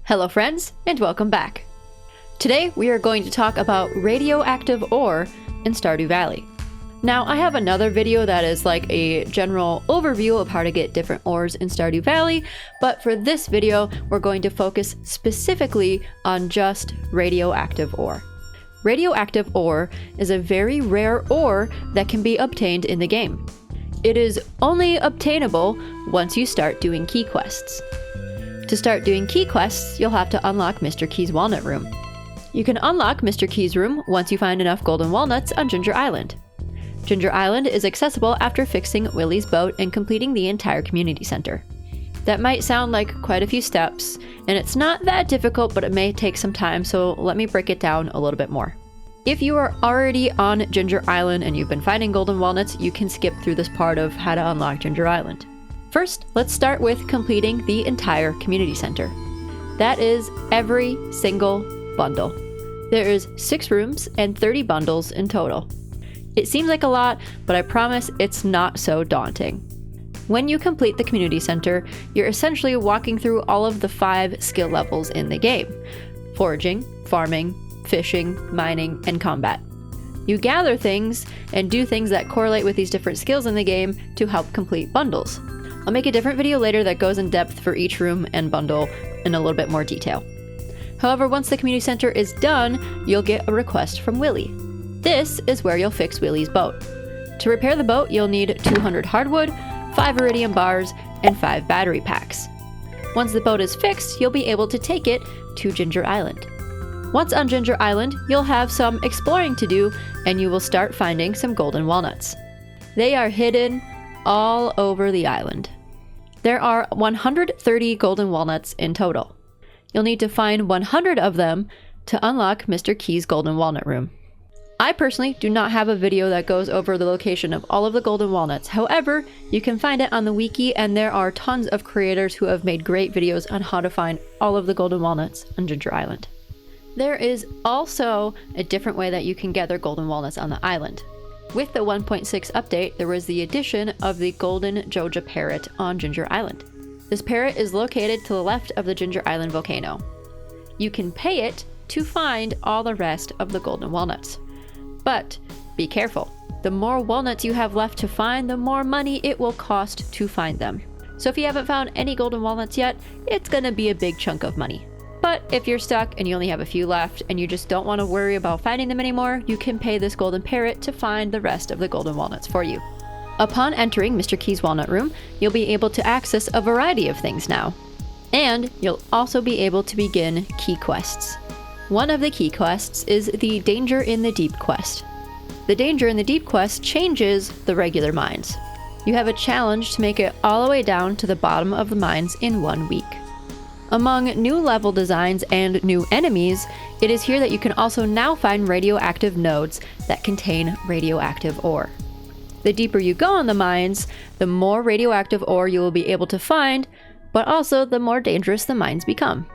Hello friends, and welcome back. Today we are going to talk about radioactive ore in Stardew Valley. Now I have another video that is like a general overview of how to get different ores in Stardew Valley, but for this video we're going to focus specifically on just radioactive ore. Radioactive ore is a very rare ore that can be obtained in the game. It is only obtainable once you start doing key quests. To start doing key quests, you'll have to unlock Mr. Key's Walnut Room. You can unlock Mr. Key's Room once you find enough golden walnuts on Ginger Island. Ginger Island is accessible after fixing Willie's boat and completing the entire community center. That might sound like quite a few steps, and it's not that difficult, but it may take some time, so let me break it down a little bit more. If you are already on Ginger Island and you've been finding golden walnuts, you can skip through this part of how to unlock Ginger Island. First, let's start with completing the entire community center. That is every single bundle. There is 6 rooms and 30 bundles in total. It seems like a lot, but I promise it's not so daunting. When you complete the community center, you're essentially walking through all of the 5 skill levels in the game: foraging, farming, fishing, mining, and combat. You gather things and do things that correlate with these different skills in the game to help complete bundles. I'll make a different video later that goes in depth for each room and bundle in a little bit more detail. However, once the community center is done, you'll get a request from Willie. This is where you'll fix Willie's boat. To repair the boat, you'll need 200 hardwood, 5 iridium bars, and 5 battery packs. Once the boat is fixed, you'll be able to take it to Ginger Island. Once on Ginger Island, you'll have some exploring to do, and you will start finding some golden walnuts. They are hidden all over the island. There are 130 golden walnuts in total. You'll need to find 100 of them to unlock Mr. Key's Golden Walnut Room. I personally do not have a video that goes over the location of all of the golden walnuts. However, you can find it on the wiki, and there are tons of creators who have made great videos on how to find all of the golden walnuts on Ginger Island. There is also a different way that you can gather golden walnuts on the island. With the 1.6 update, there was the addition of the golden Joja parrot on Ginger Island. This parrot is located to the left of the Ginger Island volcano. You can pay it to find all the rest of the golden walnuts. But be careful. The more walnuts you have left to find, the more money it will cost to find them. So if you haven't found any golden walnuts yet, it's gonna be a big chunk of money. But if you're stuck and you only have a few left and you just don't want to worry about finding them anymore, you can pay this golden parrot to find the rest of the golden walnuts for you. Upon entering Mr. Key's Walnut Room, you'll be able to access a variety of things now. And you'll also be able to begin key quests. One of the key quests is the Danger in the Deep quest. The Danger in the Deep quest changes the regular mines. You have a challenge to make it all the way down to the bottom of the mines in 1 week. Among new level designs and new enemies, it is here that you can also now find radioactive nodes that contain radioactive ore. The deeper you go in the mines, the more radioactive ore you will be able to find, but also the more dangerous the mines become.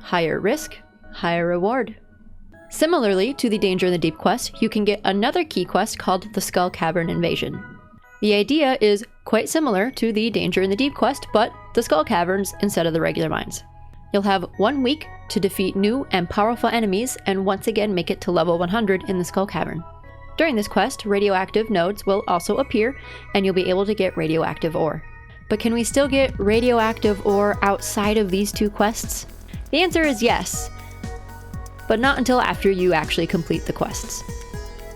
Higher risk, higher reward. Similarly to the Danger in the Deep quest, you can get another key quest called the Skull Cavern Invasion. The idea is quite similar to the Danger in the Deep quest, but the Skull Caverns instead of the regular mines. You'll have 1 week to defeat new and powerful enemies and once again make it to level 100 in the Skull Cavern. During this quest, radioactive nodes will also appear and you'll be able to get radioactive ore. But can we still get radioactive ore outside of these 2 quests? The answer is yes, but not until after you actually complete the quests.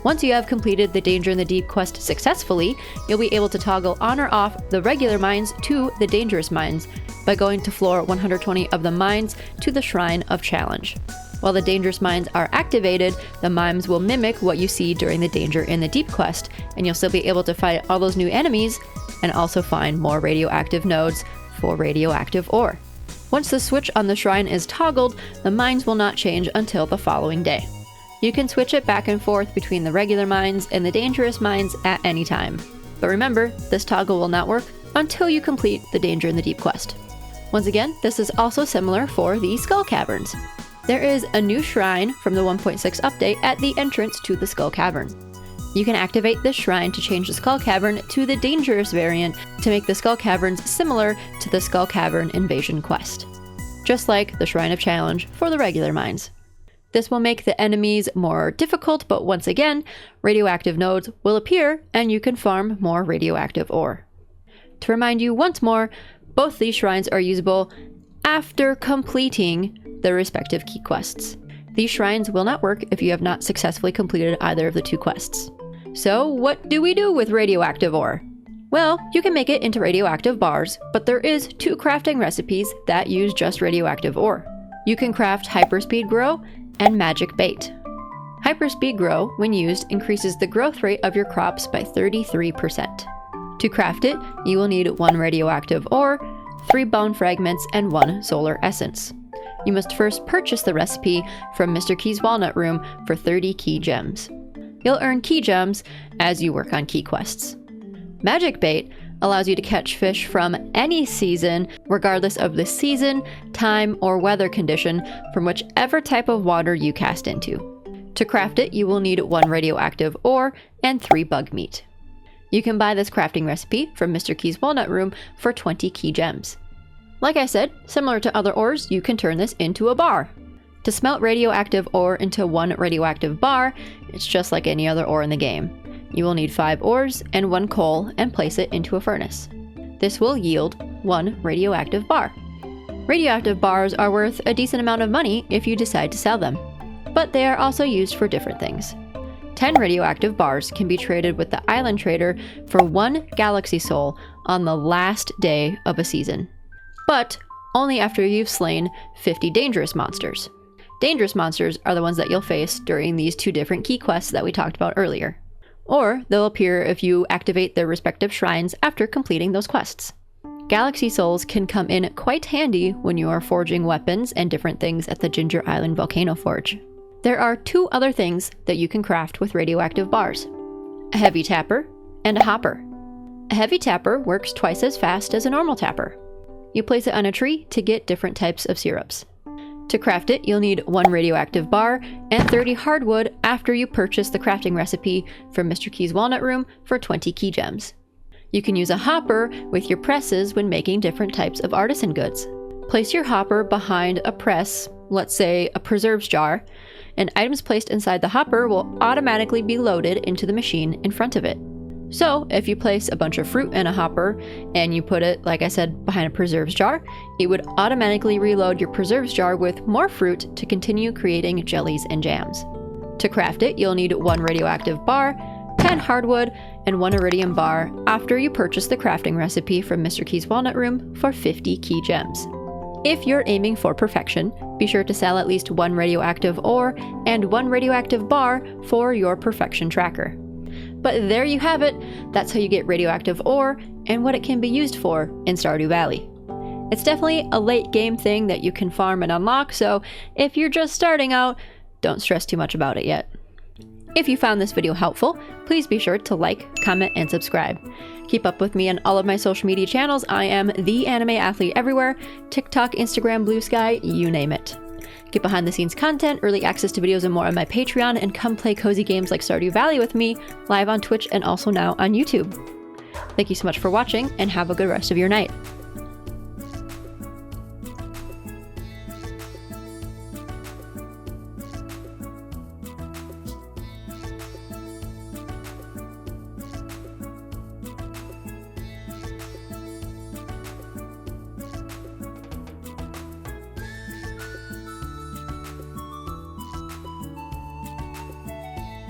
Once you have completed the Danger in the Deep quest successfully, you'll be able to toggle on or off the regular mines to the dangerous mines by going to floor 120 of the mines to the Shrine of Challenge. While the dangerous mines are activated, the mines will mimic what you see during the Danger in the Deep quest, and you'll still be able to fight all those new enemies and also find more radioactive nodes for radioactive ore. Once the switch on the shrine is toggled, the mines will not change until the following day. You can switch it back and forth between the regular mines and the dangerous mines at any time. But remember, this toggle will not work until you complete the Danger in the Deep quest. Once again, this is also similar for the Skull Caverns. There is a new shrine from the 1.6 update at the entrance to the Skull Cavern. You can activate this shrine to change the Skull Cavern to the dangerous variant to make the Skull Caverns similar to the Skull Cavern Invasion quest. just like the Shrine of Challenge for the regular mines. This will make the enemies more difficult, but once again, radioactive nodes will appear and you can farm more radioactive ore. To remind you once more, both these shrines are usable after completing the respective key quests. These shrines will not work if you have not successfully completed either of the 2 quests. So what do we do with radioactive ore? Well, you can make it into radioactive bars, but there is 2 crafting recipes that use just radioactive ore. You can craft Hyperspeed Grow and Magic Bait. Hyperspeed Grow, when used, increases the growth rate of your crops by 33%. To craft it, you will need 1 radioactive ore, 3 bone fragments, and 1 solar essence. You must first purchase the recipe from Mr. Key's Walnut Room for 30 key gems. You'll earn key gems as you work on key quests. Magic Bait allows you to catch fish from any season, regardless of the season, time, or weather condition from whichever type of water you cast into. To craft it, you will need 1 radioactive ore and 3 bug meat. You can buy this crafting recipe from Mr. Key's Walnut Room for 20 key gems. Like I said, similar to other ores, you can turn this into a bar. To smelt radioactive ore into 1 radioactive bar, it's just like any other ore in the game. You will need 5 ores and 1 coal and place it into a furnace. This will yield 1 radioactive bar. Radioactive bars are worth a decent amount of money if you decide to sell them, but they are also used for different things. 10 radioactive bars can be traded with the island trader for 1 galaxy soul on the last day of a season, but only after you've slain 50 dangerous monsters. Dangerous monsters are the ones that you'll face during these 2 different key quests that we talked about earlier. Or they'll appear if you activate their respective shrines after completing those quests. Galaxy souls can come in quite handy when you are forging weapons and different things at the Ginger Island Volcano Forge. There are 2 other things that you can craft with radioactive bars: a heavy tapper and a hopper. A heavy tapper works twice as fast as a normal tapper. You place it on a tree to get different types of syrups. To craft it, you'll need 1 radioactive bar and 30 hardwood after you purchase the crafting recipe from Mr. Key's Walnut Room for 20 key gems. You can use a hopper with your presses when making different types of artisan goods. Place your hopper behind a press, let's say a preserves jar, and items placed inside the hopper will automatically be loaded into the machine in front of it. So if you place a bunch of fruit in a hopper and you put it, like I said, behind a preserves jar, it would automatically reload your preserves jar with more fruit to continue creating jellies and jams. To craft it, you'll need 1 radioactive bar, 10 hardwood, and 1 iridium bar after you purchase the crafting recipe from Mr. Key's Walnut Room for 50 key gems. If you're aiming for perfection, be sure to sell at least 1 radioactive ore and 1 radioactive bar for your perfection tracker. But there you have it, that's how you get radioactive ore and what it can be used for in Stardew Valley. It's definitely a late game thing that you can farm and unlock, so if you're just starting out, don't stress too much about it yet. If you found this video helpful, please be sure to like, comment, and subscribe. Keep up with me on all of my social media channels. I am the Anime Athlete everywhere, TikTok, Instagram, Blue Sky, you name it. Get behind the scenes content, early access to videos and more on my Patreon, and come play cozy games like Stardew Valley with me, live on Twitch and also now on YouTube. Thank you so much for watching, and have a good rest of your night.